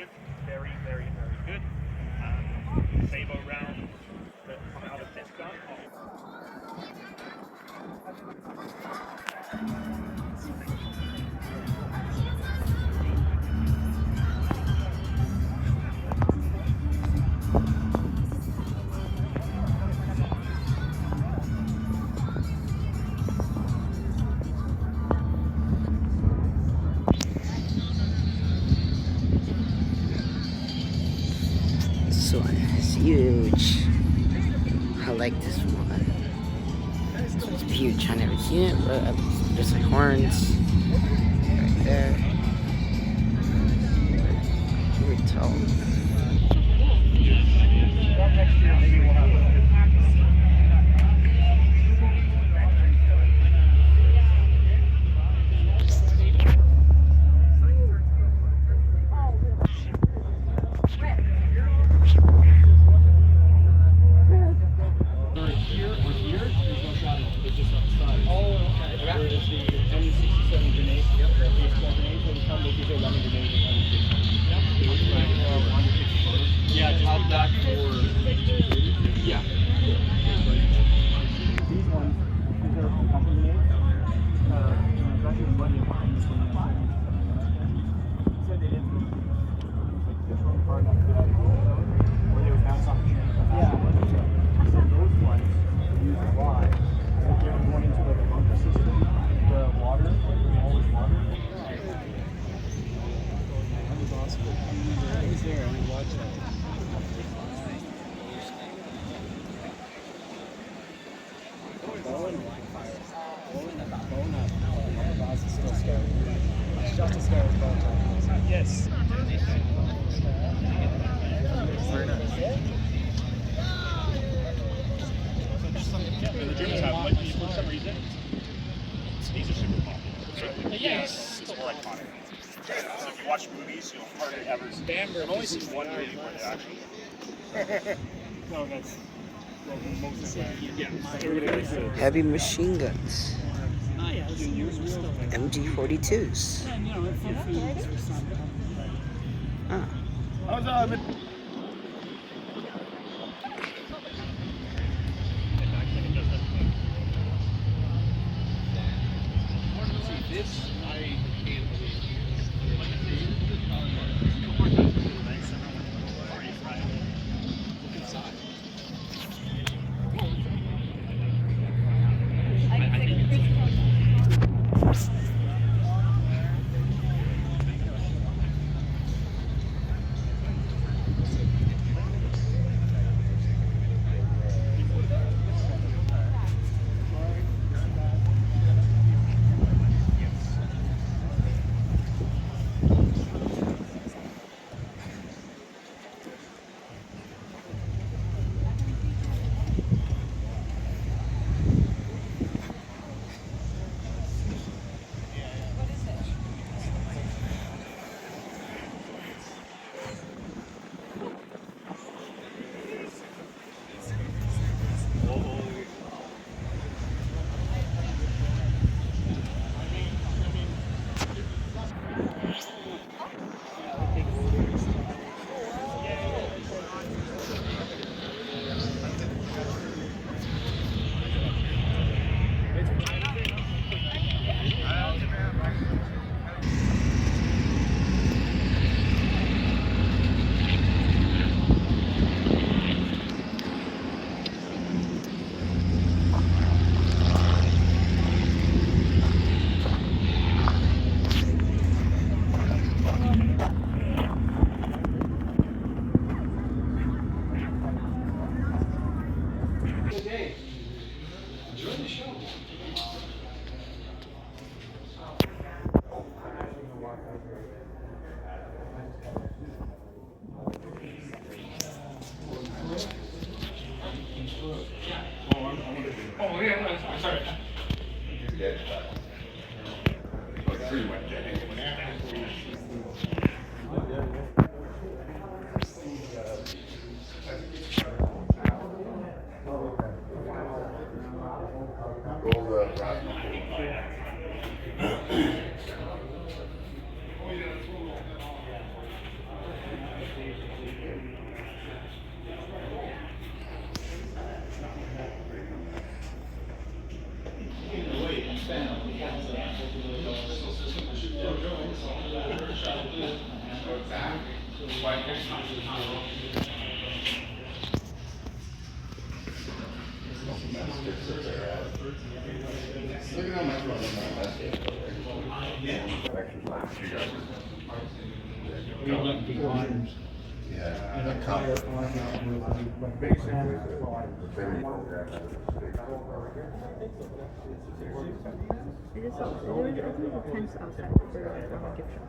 active, very, very, very good. Sabo round that come out of this gun. This one is huge. I like this one. It's huge. I never seen it, but there's like horns right there. Very tall. Next year, maybe we'll have yeah, just out back for yeah. These ones, these are company names. That's your buddy of mine. He said they didn't like this one far enough to get out of here, or they would bounce off the train. Yeah. So those ones use why? If you're going into like a bunker system, the water, like always water. That was awesome. I was there and I watched that. Yes. And the gyms have, like, for some reason, these are super popular. Yes, it's more iconic. So if you watch movies, you'll hardly ever see. I've only seen one movie where they actually. No, that's. Well, most of yeah. Heavy machine guns. Oh yeah, MG42s. and you know, if feeds or something. Huh. This, I can't believe. Look inside. It is also, there was a tents outside for a gift shop.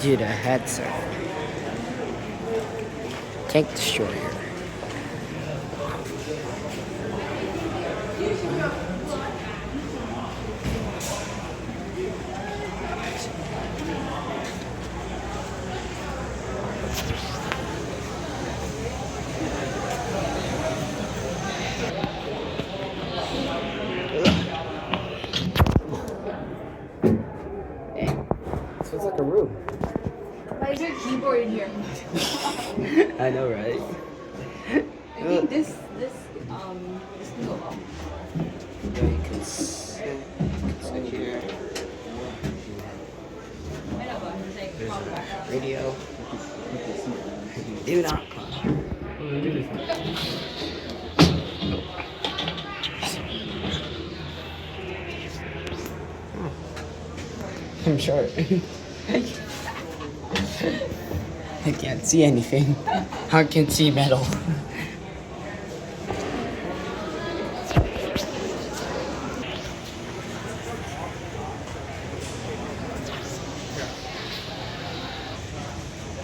Dude, a head surf. Tank destroyer. This looks like a room. Why is there a keyboard in here? I know, right? I think this can go up. Yeah, you can sit here. Radio. Do not. I'm short. I can't see anything. I can see metal.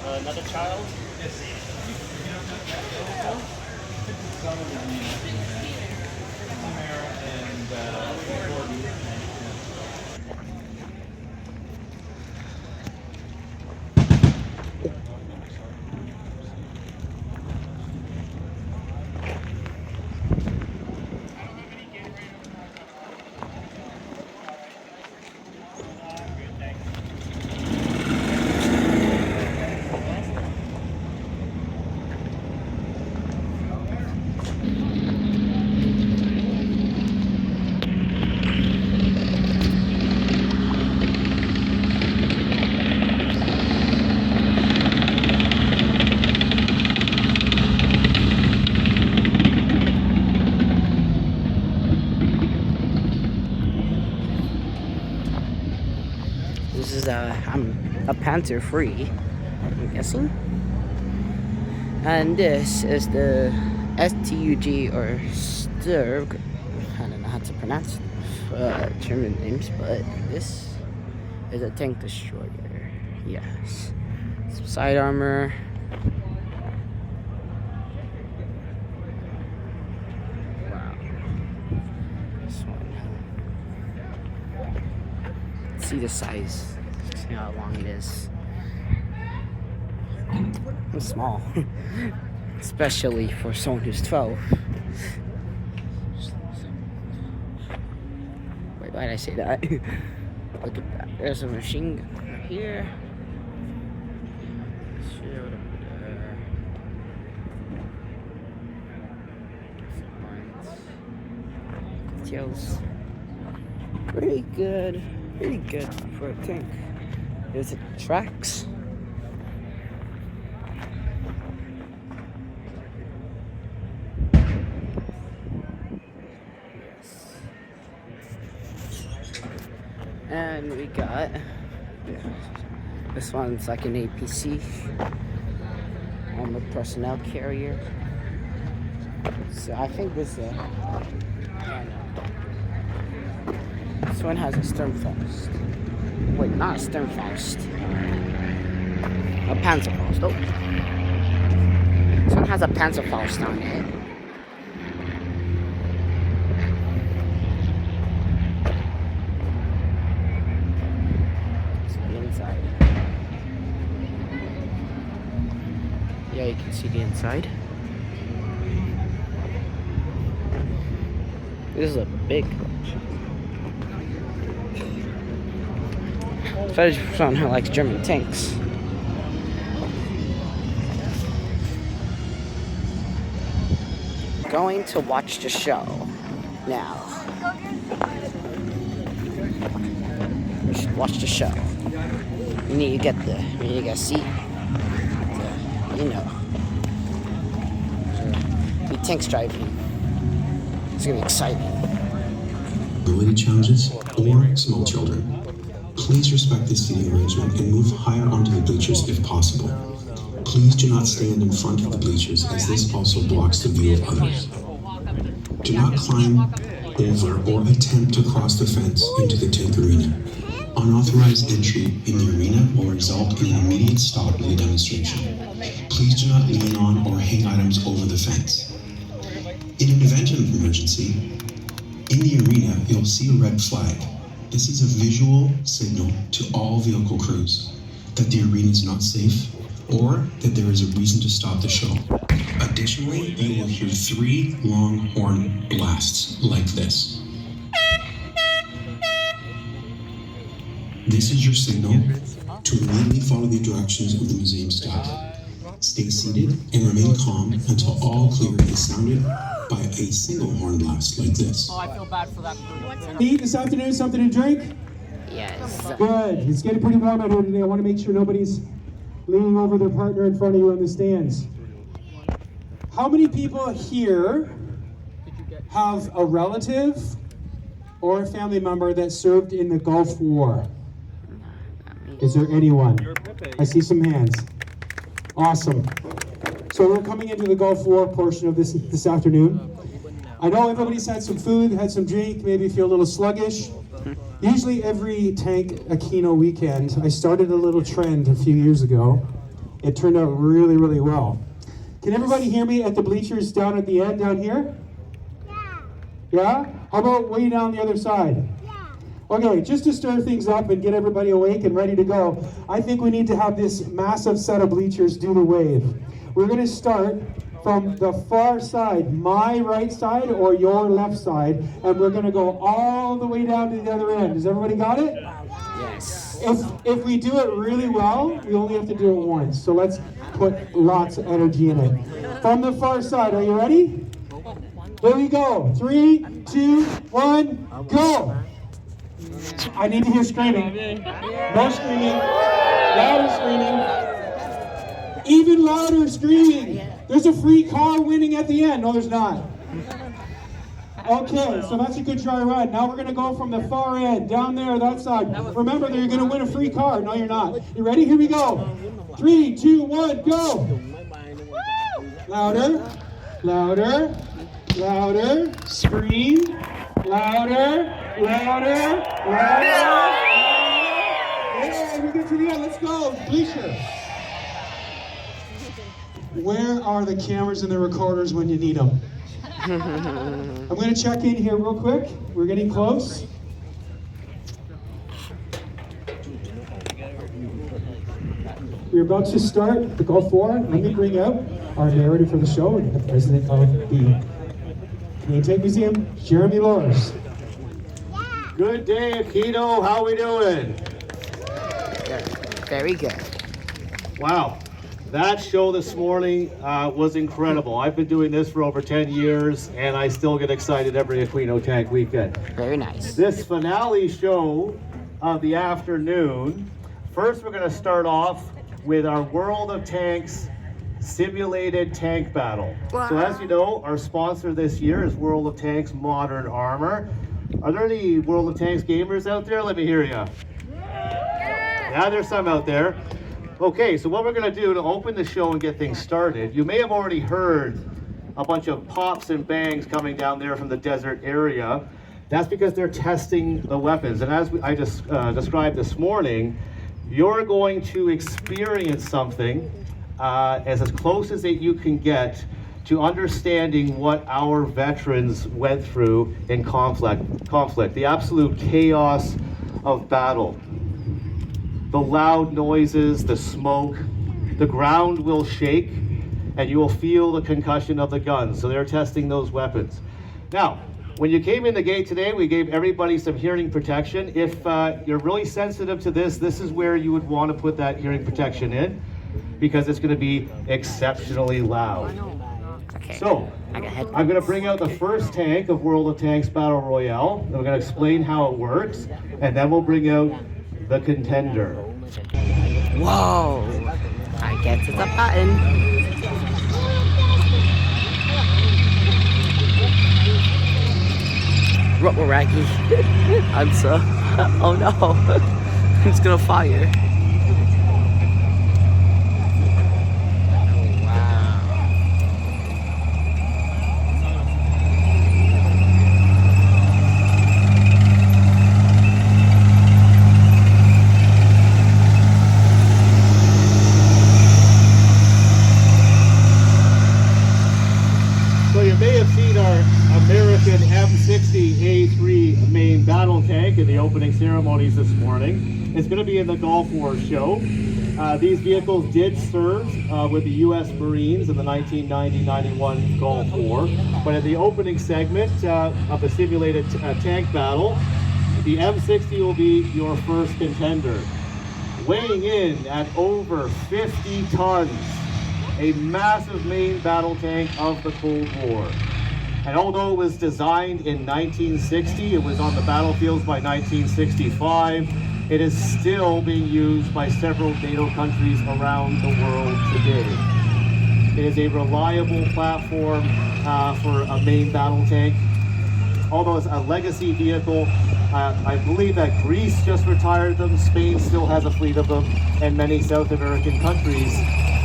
Another child? This is I'm a Panther free, I'm guessing. And this is the STUG or Sturg. I don't know how to pronounce German names, but this is a tank destroyer. Yes. Some side armor. Wow. This one. See the size. See how long it is. It's small. Especially for someone who's 12. Wait, why did I say that? Look at that. There's a machine gun right here. Shield over there. Details. Pretty good. Pretty good for a tank. There's the tracks. And we got this one's like an APC armored personnel carrier. So I think this is this one has a Sturmfaust. Wait, not a Sturmfaust. A Panzerfaust. Oh, this one has a Panzerfaust on it. Yeah, you can see the inside. This is a big especially for someone who likes German tanks. Going to watch the show now. We should watch the show. We need to get a seat. The tanks driving. It's gonna be exciting. Mobility challenges or small children. Please respect this seating arrangement and move higher onto the bleachers if possible. Please do not stand in front of the bleachers as this also blocks the view of others. Do not climb over or attempt to cross the fence into the tank arena. Unauthorized entry in the arena will result in an immediate stop of the demonstration. Please do not lean on or hang items over the fence. In an event of emergency, in the arena, you'll see a red flag. This is a visual signal to all vehicle crews that the arena is not safe or that there is a reason to stop the show. Additionally, you will hear 3 long horn blasts like this. This is your signal to immediately follow the directions of the museum staff. Stay seated and remain calm until all clear is sounded by a single horn blast like this. Oh, I feel bad for that. Eat this afternoon, something to drink? Yes. Good. It's getting pretty warm out here today. I want to make sure nobody's leaning over their partner in front of you in the stands. How many people here have a relative or a family member that served in the Gulf War? Is there anyone? I see some hands. Awesome. So we're coming into the Gulf War portion of this afternoon. I know everybody's had some food, had some drink, maybe feel a little sluggish. Usually every tank Aquino weekend, I started a little trend a few years ago. It turned out really, really well. Can everybody hear me at the bleachers down at the end down here? Yeah. Yeah? How about way down the other side? Okay, just to stir things up and get everybody awake and ready to go, I think we need to have this massive set of bleachers do the wave. We're going to start from the far side, my right side or your left side, and we're going to go all the way down to the other end. Has everybody got it? Yes. If we do it really well, we only have to do it once. So let's put lots of energy in it. From the far side, are you ready? Here we go. 3, 2, 1, go! I need to hear screaming. More screaming. Louder screaming. Even louder screaming. There's a free car winning at the end. No, there's not. Okay, so that's a good dry run. Now we're going to go from the far end, down there, that side. Remember that you're going to win a free car. No, you're not. You ready? Here we go. 3, 2, 1, go. Louder. Louder. Louder. Scream. Louder. Louder. Louder. Yeah, we get to the end. Let's go. Bleacher. Where are the cameras and the recorders when you need them? I'm going to check in here real quick. We're getting close. We're about to start the Gulf War. Let me bring out our narrator for the show, the president of the Canadian Tank Museum, Jeremy Lors. Good day, Aquino. How we doing? Very good. Wow. That show this morning was incredible. I've been doing this for over 10 years, and I still get excited every Aquino Tank weekend. Very nice. This finale show of the afternoon, first we're going to start off with our World of Tanks simulated tank battle. Wow. So as you know, our sponsor this year is World of Tanks Modern Armor. Are there any World of Tanks gamers out there? Let me hear you. Yeah, there's some out there. Okay, so what we're going to do to open the show and get things started, you may have already heard a bunch of pops and bangs coming down there from the desert area. That's because they're testing the weapons. And as I just described this morning, you're going to experience something as close as you can get to understanding what our veterans went through in conflict, the absolute chaos of battle. The loud noises, the smoke, the ground will shake, and you will feel the concussion of the guns. So they're testing those weapons. Now, When you came in the gate today, we gave everybody some hearing protection. If you're really sensitive to this, this is where you would want to put that hearing protection in, because it's going to be exceptionally loud. Okay. So, I got headphones. I'm going to bring out the first tank of World of Tanks Battle Royale. We're going to explain how it works, and then we'll bring out the contender. Whoa! I guess it's a button. Raggy. I'm so. Oh no! It's gonna fire. So you may have seen our American M60A3 main battle tank in the opening ceremonies this morning. It's going to be in the Gulf War show. These vehicles did serve with the U.S. Marines in the 1990-91 Gulf War. But in the opening segment of the simulated tank battle, the M60 will be your first contender. Weighing in at over 50 tons. A massive main battle tank of the Cold War. And although it was designed in 1960, it was on the battlefields by 1965, it is still being used by several NATO countries around the world today. It is a reliable platform for a main battle tank. Although it's a legacy vehicle, I believe that Greece just retired them, Spain still has a fleet of them, and many South American countries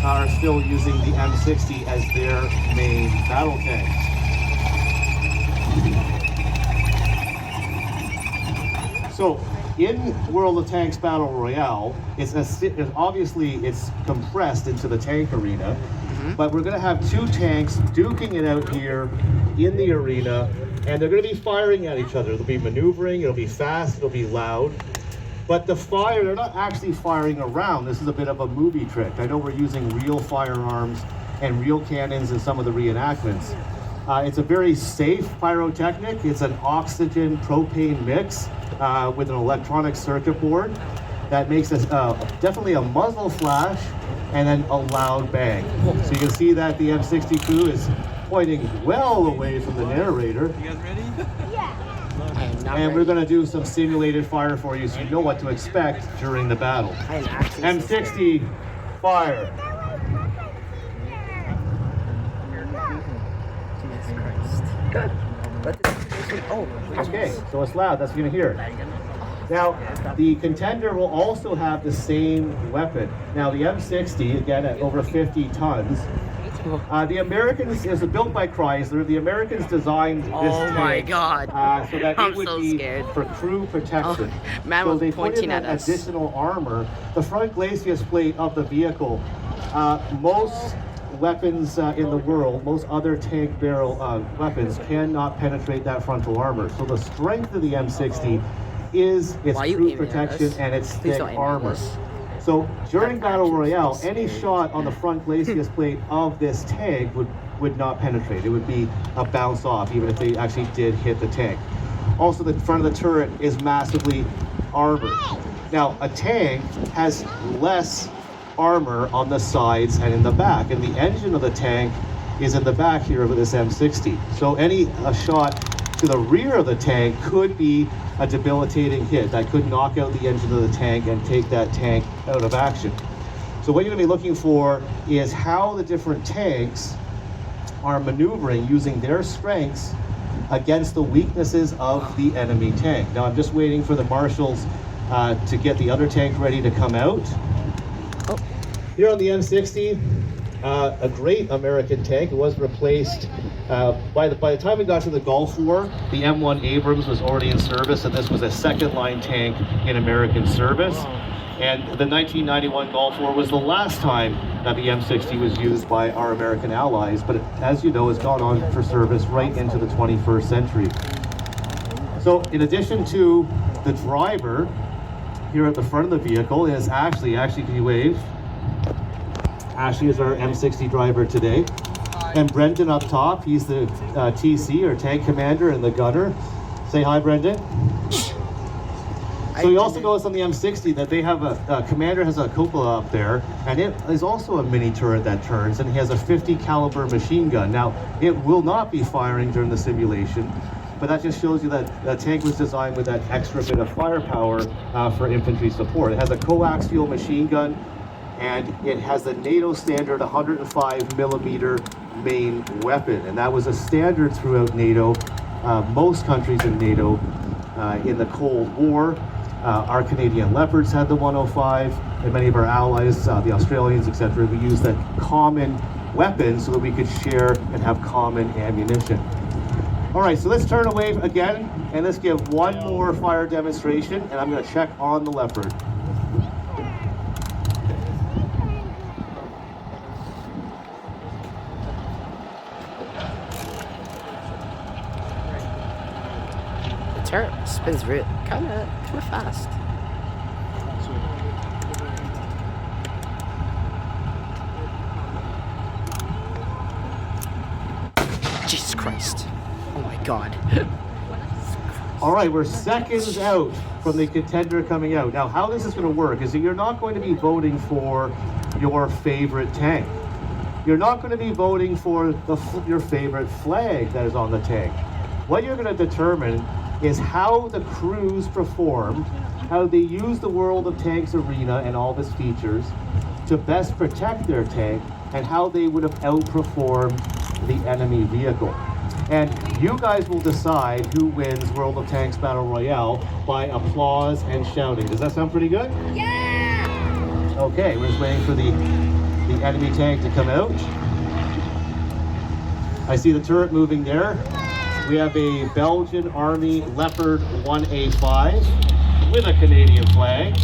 are still using the M60 as their main battle tank. So, in World of Tanks Battle Royale, obviously it's compressed into the tank arena, but we're going to have two tanks duking it out here in the arena, and they're going to be firing at each other. They'll be maneuvering, it'll be fast, it'll be loud. But the fire, they're not actually firing around. This is a bit of a movie trick. I know we're using real firearms and real cannons in some of the reenactments. It's a very safe pyrotechnic. It's an oxygen propane mix with an electronic circuit board that makes definitely a muzzle flash and then a loud bang. So you can see that the M60 crew is pointing well away from the narrator. You guys ready? And we're going to do some simulated fire for you so you know what to expect during the battle. M60, fire. Okay, so it's loud, that's what you're going to hear. Now, the contender will also have the same weapon. Now, the M60, again, at over 50 tons, the Americans, it was built by Chrysler. The Americans designed this tank, my God. So that I'm it would so be scared. for crew protection. Man so was they put pointing in at that us. additional armor. The front glacis plate of the vehicle, most weapons in the world, most other tank barrel weapons cannot penetrate that frontal armor. So the strength of the M60 is its crew protection and its thick armor. So during Battle Royale, any shot on the front glacis plate of this tank would not penetrate. It would be a bounce off, even if they actually did hit the tank. Also, the front of the turret is massively armored. Now, a tank has less armor on the sides and in the back, and the engine of the tank is in the back here of this M60. So any shot to the rear of the tank could be a debilitating hit that could knock out the engine of the tank and take that tank out of action. So what you're going to be looking for is how the different tanks are maneuvering using their strengths against the weaknesses of the enemy tank. Now I'm just waiting for the marshals to get the other tank ready to come out. Here on the M60, a great American tank. It was replaced by the time we got to the Gulf War. The M1 Abrams was already in service, and this was a second line tank in American service. And the 1991 Gulf War was the last time that the M60 was used by our American allies, but as you know, it's gone on for service right into the 21st century. So in addition to the driver here at the front of the vehicle is Ashley. Ashley, can you wave? Ashley is our M60 driver today. And Brendan up top, he's the TC or tank commander and the gunner. Say hi, Brendan. So he also goes on the M60 that they have a commander has a cupola up there, and it is also a mini turret that turns, and he has a 50 caliber machine gun. Now, it will not be firing during the simulation, but that just shows you that the tank was designed with that extra bit of firepower for infantry support. It has a coaxial machine gun, and it has the NATO standard 105 millimeter main weapon, and that was a standard throughout NATO, most countries in NATO in the Cold War. Our Canadian Leopards had the 105, and many of our allies, the Australians, etc., we used that common weapon so that we could share and have common ammunition. All right, so let's turn away again, and let's give one more fire demonstration, and I'm going to check on the Leopard. The turret spins really kind of fast. Jesus Christ! Oh my God! All right, we're seconds out from the contender coming out. Now, how this is going to work is that you're not going to be voting for your favorite tank. You're not going to be voting for your favorite flag that is on the tank. What you're going to determine is how the crews performed, how they use the World of Tanks arena and all of its features to best protect their tank, and how they would have outperformed the enemy vehicle. And you guys will decide who wins World of Tanks Battle Royale by applause and shouting. Does that sound pretty good? Yeah! Okay, we're just waiting for the enemy tank to come out. I see the turret moving there. We have a Belgian Army Leopard 1A5 with a Canadian flag.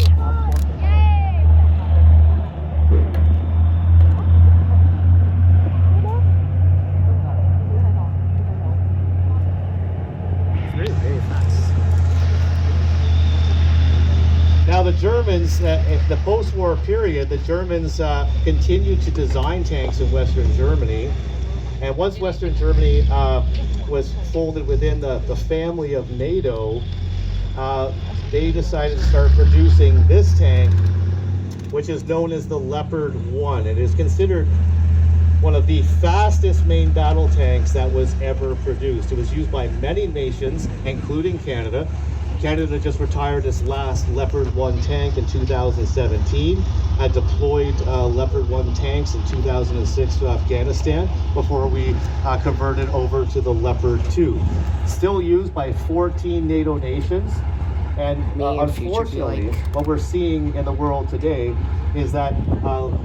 Very fast. Now the Germans, in the post-war period, the Germans continued to design tanks in Western Germany. And once Western Germany was folded within the family of NATO, they decided to start producing this tank, which is known as the Leopard 1. It is considered one of the fastest main battle tanks that was ever produced. It was used by many nations, including Canada. Canada just retired its last Leopard 1 tank in 2017, had deployed Leopard 1 tanks in 2006 to Afghanistan before we converted over to the Leopard 2. Still used by 14 NATO nations. And unfortunately, what we're seeing in the world today is that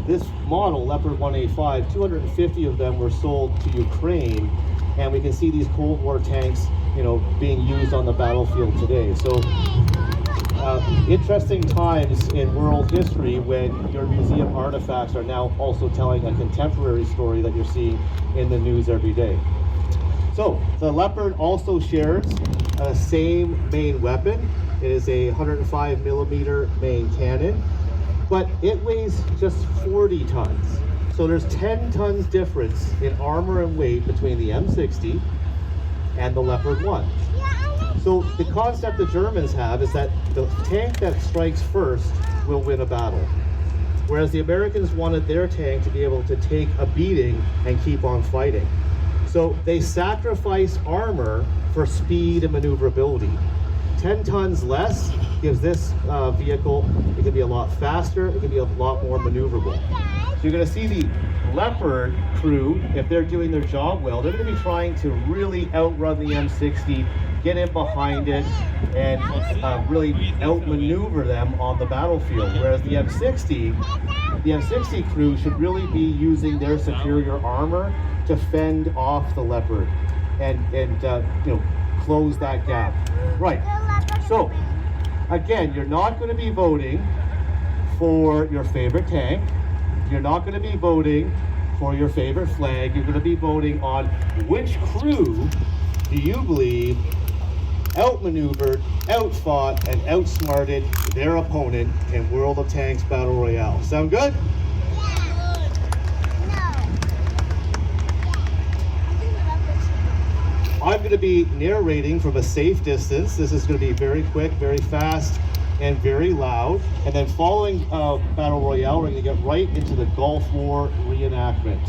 this model, Leopard 1A5, 250 of them were sold to Ukraine, and we can see these Cold War tanks, being used on the battlefield today. So, interesting times in world history when your museum artifacts are now also telling a contemporary story that you're seeing in the news every day. So, the Leopard also shares the same main weapon. It is a 105 millimeter main cannon, but it weighs just 40 tons. So there's 10 tons difference in armor and weight between the M60 and the Leopard 1. So the concept the Germans have is that the tank that strikes first will win a battle, whereas the Americans wanted their tank to be able to take a beating and keep on fighting. So they sacrifice armor for speed and maneuverability. 10 tons less gives this vehicle, it can be a lot faster, it can be a lot more maneuverable. So you're going to see the Leopard crew, if they're doing their job well, they're going to be trying to really outrun the M60, get in behind it, and really outmaneuver them on the battlefield. Whereas the M60 crew should really be using their superior armor to fend off the Leopard and close that gap. Right. So, again, you're not going to be voting for your favorite tank. You're not going to be voting for your favorite flag. You're going to be voting on which crew do you believe outmaneuvered, outfought, and outsmarted their opponent in World of Tanks Battle Royale. Sound good? I'm going to be narrating from a safe distance. This is going to be very quick, very fast, and very loud. And then following Battle Royale, we're going to get right into the Gulf War reenactment.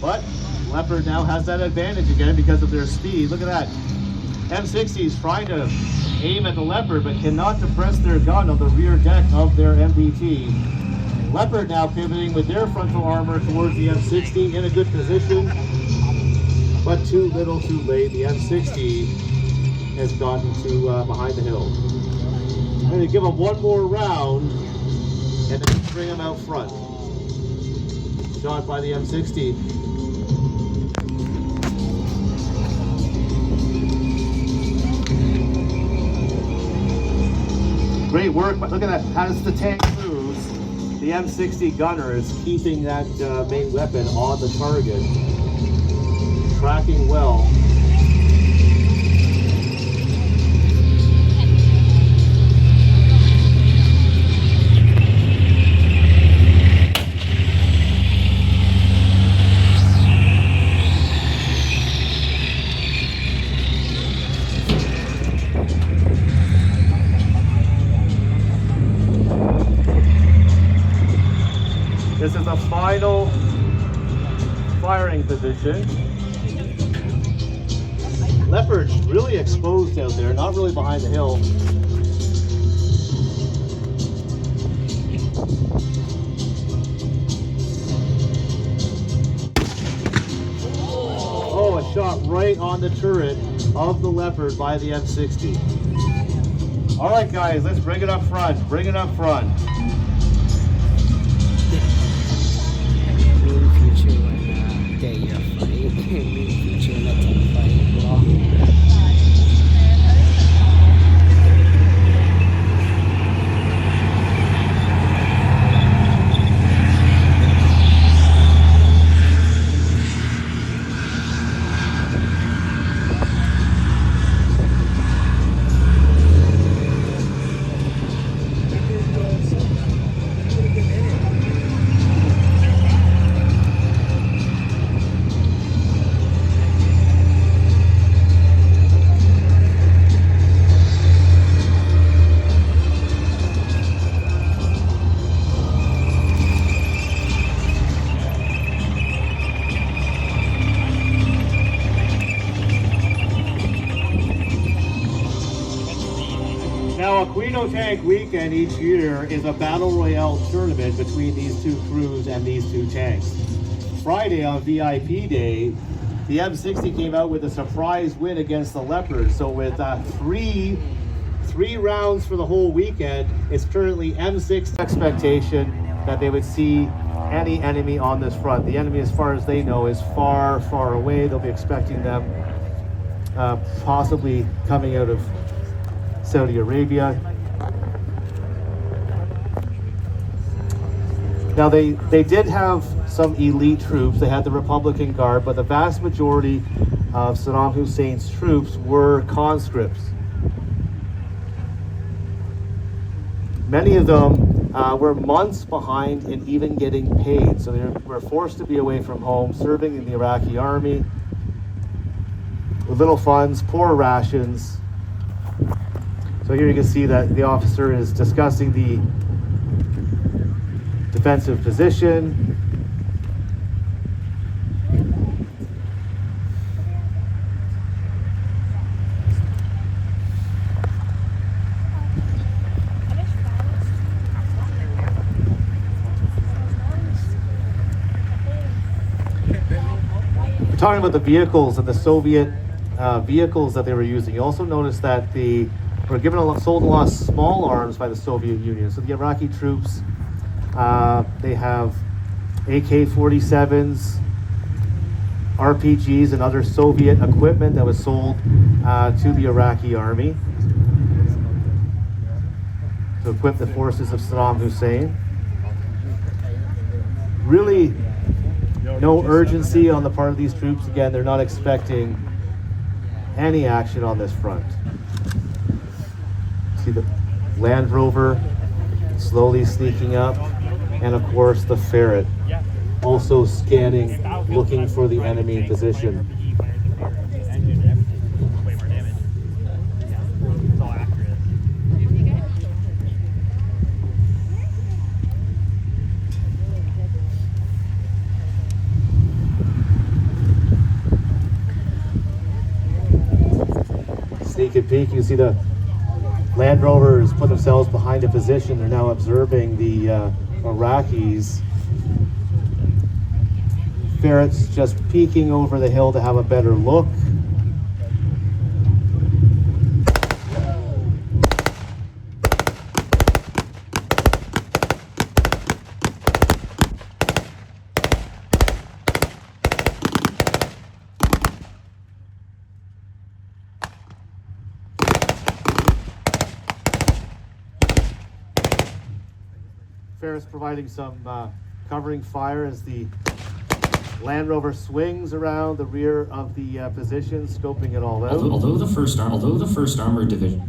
But Leopard now has that advantage again because of their speed. Look at that. M60 is trying to aim at the Leopard but cannot depress their gun on the rear deck of their MBT. Leopard now pivoting with their frontal armor towards the M60 in a good position, but too little too late. The M60 has gotten to behind the hill. I'm going to give them one more round and then bring them out front. Shot by the M60. Great work, but look at that. As the tank moves, the M60 gunner is keeping that main weapon on the target. Tracking well. This is the final firing position. Leopard's really exposed out there, not really behind the hill. Oh, a shot right on the turret of the Leopard by the M60. All right, guys, let's bring it up front. Bring it up front. Future when they fight. Future when they fight. Well. Now, Aquino Tank Weekend each year is a Battle Royale tournament between these two crews and these two tanks. Friday on VIP Day, the M60 came out with a surprise win against the Leopard. So with three rounds for the whole weekend, it's currently M6 expectation that they would see any enemy on this front. The enemy, as far as they know, is far, far away. They'll be expecting them possibly coming out of Saudi Arabia. Now they did have some elite troops. They had the Republican Guard, but the vast majority of Saddam Hussein's troops were conscripts. Many of them were months behind in even getting paid, so they were forced to be away from home, serving in the Iraqi army with little funds, poor rations. So here you can see that the officer is discussing the defensive position. We're talking about the vehicles and the Soviet vehicles that they were using. You also notice that they were sold a lot of small arms by the Soviet Union. So the Iraqi troops, they have AK-47s, RPGs and other Soviet equipment that was sold to the Iraqi army to equip the forces of Saddam Hussein. Really no urgency on the part of these troops. Again, they're not expecting any action on this front. See the Land Rover slowly sneaking up, and of course the Ferret also scanning, looking for the enemy position. Sneak and peek, you see the Land Rovers put themselves behind a position. They're now observing the Iraqis. Ferret's just peeking over the hill to have a better look. Ferret's providing some covering fire as the Land Rover swings around the rear of the position, scoping it all out. Although the first armored division.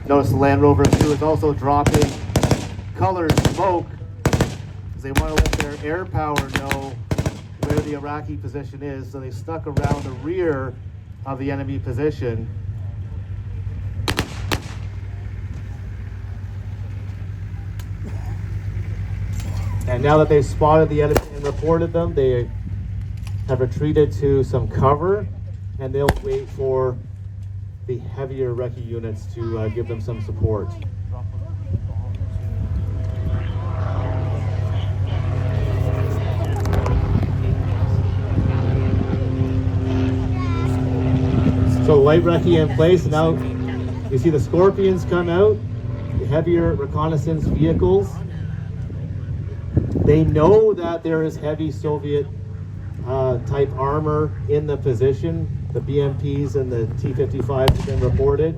Notice the Land Rover too is also dropping colored smoke because they want to let their air power know where the Iraqi position is. So they stuck around the rear of the enemy position. And now that they've spotted the enemy and reported them, they have retreated to some cover, and they'll wait for the heavier recce units to give them some support. So light recce in place, and now you see the Scorpions come out, the heavier reconnaissance vehicles. They know that there is heavy Soviet type armor in the position. The BMPs and the T-55s have been reported.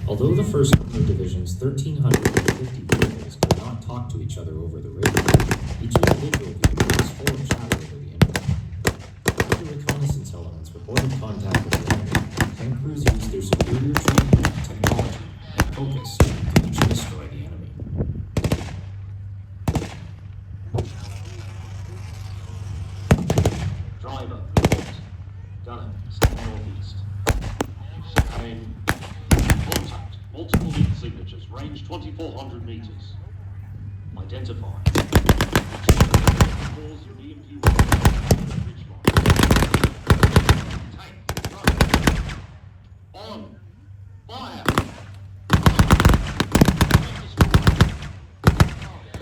Although the 1st Armored Division's 1,350 vehicles could not talk to each other over the radio, each individual vehicle was full of chatter over the internet. Other reconnaissance elements reported contact with the enemy. Tank crews used their superior training, technology, and focus to each destroy the enemy. Driver, Gunner, stand northeast. Aim. Contact. Multiple lead signatures. Range 2,400 meters. Identify. Calls your BMP ridge line. Tank. Run. On. Fire.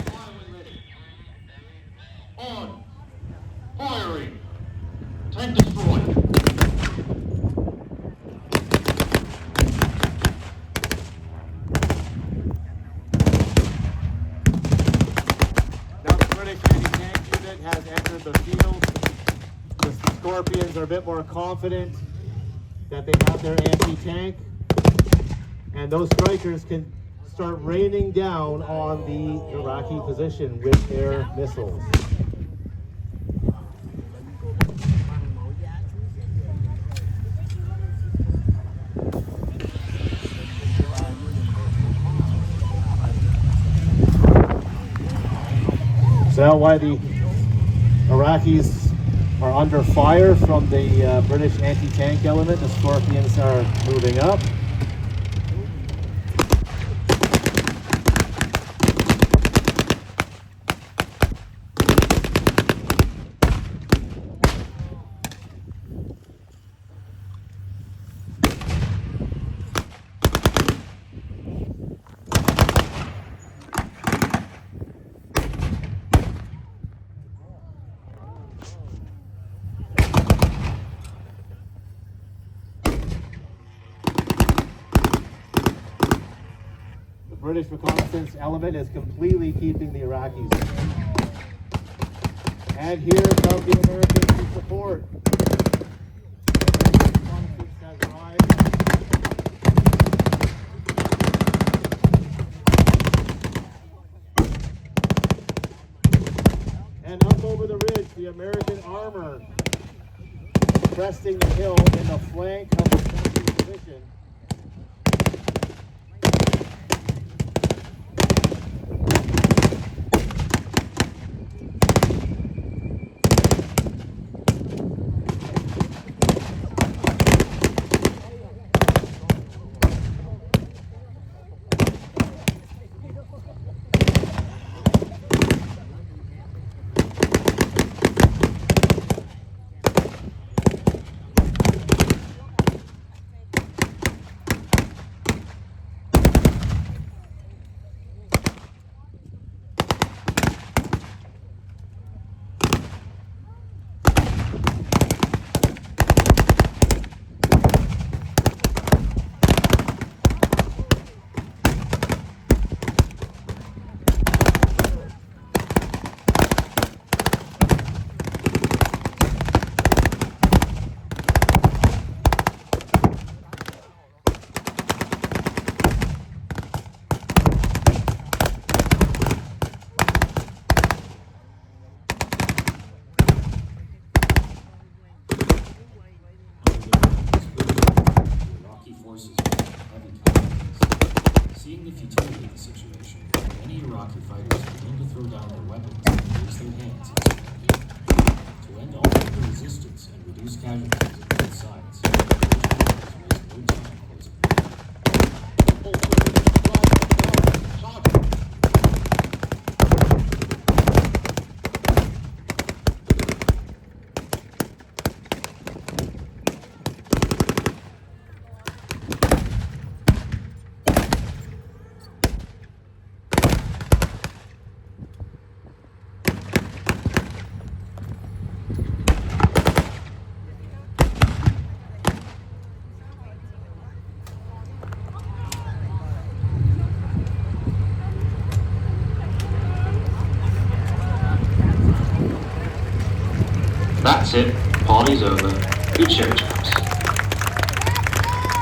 Fire when ready. On. Firing. Tank destroyed. Now the British anti-tank unit has entered the field. The Scorpions are a bit more confident that they have their anti-tank. And those strikers can start raining down on the Iraqi position with air missiles. So now why the Iraqis are under fire from the British anti-tank element, the Scorpions are moving up. British reconnaissance element is completely keeping the Iraqis. And here come the Americans to support. The reconnaissance has arrived. And up over the ridge, the American armor cresting the hill in the flank of the 17th Division. Seeing the futility of the situation, many Iraqi fighters began to throw down their weapons and raise their hands in surrender. To end all further resistance and reduce casualties on both sides, the British forces wasted no time closing the gap. That's it. Party's over. Good show, chaps.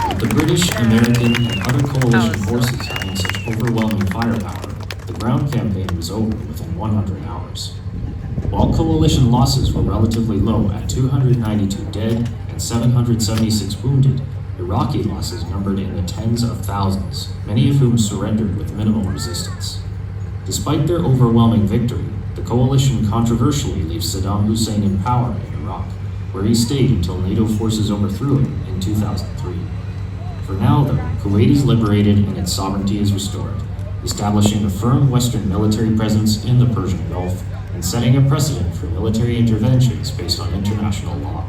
With the British, American, and other coalition forces having such overwhelming firepower, the ground campaign was over within 100 hours. While coalition losses were relatively low at 292 dead and 776 wounded, Iraqi losses numbered in the tens of thousands, many of whom surrendered with minimal resistance. Despite their overwhelming victory, the coalition controversially leaves Saddam Hussein in power in Iraq, where he stayed until NATO forces overthrew him in 2003. For now, though, Kuwait is liberated and its sovereignty is restored, establishing a firm Western military presence in the Persian Gulf and setting a precedent for military interventions based on international law.